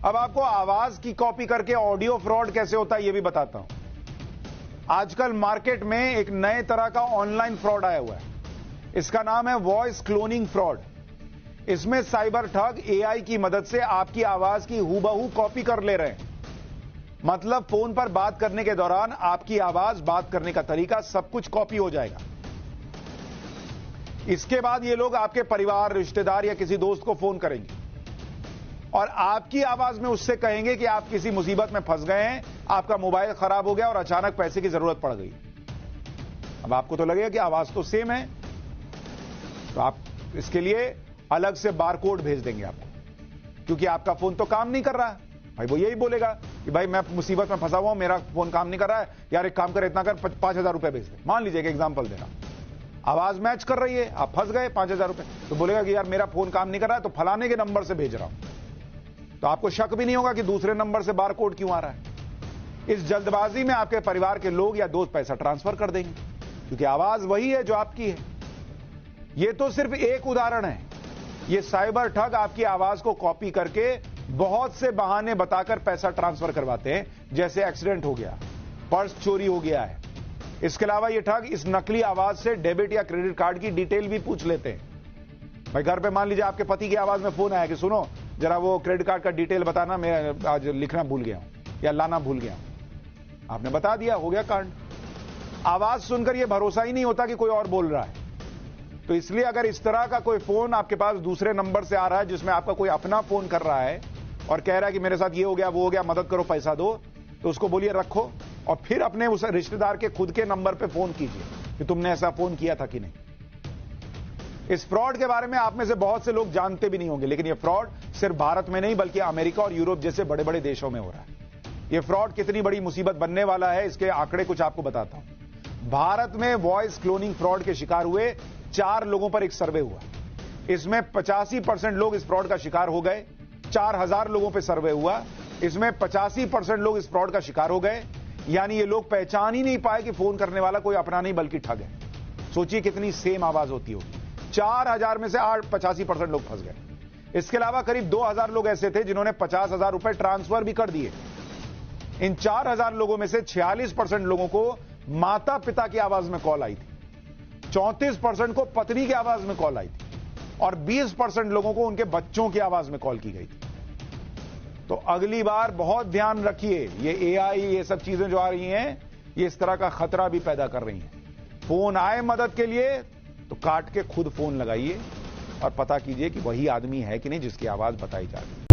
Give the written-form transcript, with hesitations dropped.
अब आपको आवाज की कॉपी करके ऑडियो फ्रॉड कैसे होता है यह भी बताता हूं। आजकल मार्केट में एक नए तरह का ऑनलाइन फ्रॉड आया हुआ है। इसका नाम है वॉइस क्लोनिंग फ्रॉड। इसमें साइबर ठग एआई की मदद से आपकी आवाज की हूबहू कॉपी कर ले रहे हैं। मतलब फोन पर बात करने के दौरान आपकी आवाज, बात करने का तरीका सब कुछ कॉपी हो जाएगा। इसके बाद ये लोग आपके परिवार, रिश्तेदार या किसी दोस्त को फोन करेंगे और आपकी आवाज में उससे कहेंगे कि आप किसी मुसीबत में फंस गए हैं, आपका मोबाइल खराब हो गया और अचानक पैसे की जरूरत पड़ गई। अब आपको तो लगेगा कि आवाज तो सेम है, तो आप इसके लिए अलग से बारकोड भेज देंगे आपको, क्योंकि आपका फोन तो काम नहीं कर रहा है। भाई वो यही बोलेगा कि भाई मैं मुसीबत में फंसा हुआ हूं, मेरा फोन काम नहीं कर रहा है, यार एक काम कर, इतना कर, 5,000 रुपए भेज दे। मान लीजिए कि एग्जांपल दे रहा, आवाज मैच कर रही है, आप फंस गए, 5,000 रुपए, तो बोलेगा कि यार मेरा फोन काम नहीं कर रहा है, तो फलाने के नंबर से भेज रहा हूं। तो आपको शक भी नहीं होगा कि दूसरे नंबर से बारकोड क्यों आ रहा है। इस जल्दबाजी में आपके परिवार के लोग या दोस्त पैसा ट्रांसफर कर देंगे, क्योंकि आवाज वही है जो आपकी है। यह तो सिर्फ एक उदाहरण है। यह साइबर ठग आपकी आवाज को कॉपी करके बहुत से बहाने बताकर पैसा ट्रांसफर करवाते हैं, जैसे एक्सीडेंट हो गया, पर्स चोरी हो गया है। इसके अलावा यह ठग इस नकली आवाज से डेबिट या क्रेडिट कार्ड की डिटेल भी पूछ लेते हैं। भाई घर पे मान लीजिए आपके पति की आवाज में फोन आया कि सुनो जरा वो क्रेडिट कार्ड का डिटेल बताना, मैं आज लिखना भूल गया हूं या लाना भूल गया हूं। आपने बता दिया, हो गया कांड। आवाज सुनकर यह भरोसा ही नहीं होता कि कोई और बोल रहा है। तो इसलिए अगर इस तरह का कोई फोन आपके पास दूसरे नंबर से आ रहा है, जिसमें आपका कोई अपना फोन कर रहा है और कह रहा है कि मेरे साथ ये हो गया, वो हो गया, मदद करो, पैसा दो, तो उसको बोलिए रखो और फिर अपने उस रिश्तेदार के खुद के नंबर पे फोन कीजिए कि तुमने ऐसा फोन किया था कि नहीं। इस फ्रॉड के बारे में आप में से बहुत से लोग जानते भी नहीं होंगे, लेकिन यह फ्रॉड सिर्फ भारत में नहीं बल्कि अमेरिका और यूरोप जैसे बड़े बड़े देशों में हो रहा है। यह फ्रॉड कितनी बड़ी मुसीबत बनने वाला है, इसके आंकड़े कुछ आपको बताता हूं। भारत में वॉइस क्लोनिंग फ्रॉड के शिकार हुए 4 लोगों पर एक सर्वे हुआ। इसमें 85% लोग इस फ्रॉड का शिकार हो गए। 4,000 लोगों पर सर्वे हुआ, इसमें 85% लोग इस फ्रॉड का शिकार हो गए। यानी ये लोग पहचान ही नहीं पाए कि फोन करने वाला कोई अपना नहीं बल्कि ठग है। सोचिए कितनी सेम आवाज होती होगी। 4,000 में से 85% लोग फंस गए। इसके अलावा करीब 2,000 लोग ऐसे थे जिन्होंने 50,000 रुपए ट्रांसफर भी कर दिए। इन 4,000 लोगों में से 46% लोगों को माता पिता की आवाज में कॉल आई थी, 34% को पत्नी की आवाज में कॉल आई थी और 20% लोगों को उनके बच्चों की आवाज में कॉल की गई थी। तो अगली बार बहुत ध्यान रखिए, ये एआई, ये सब चीजें जो आ रही हैं, ये इस तरह का खतरा भी पैदा कर रही हैं। फोन आए मदद के लिए तो काट के खुद फोन लगाइए और पता कीजिए कि वही आदमी है कि नहीं जिसकी आवाज बताई जा रही है।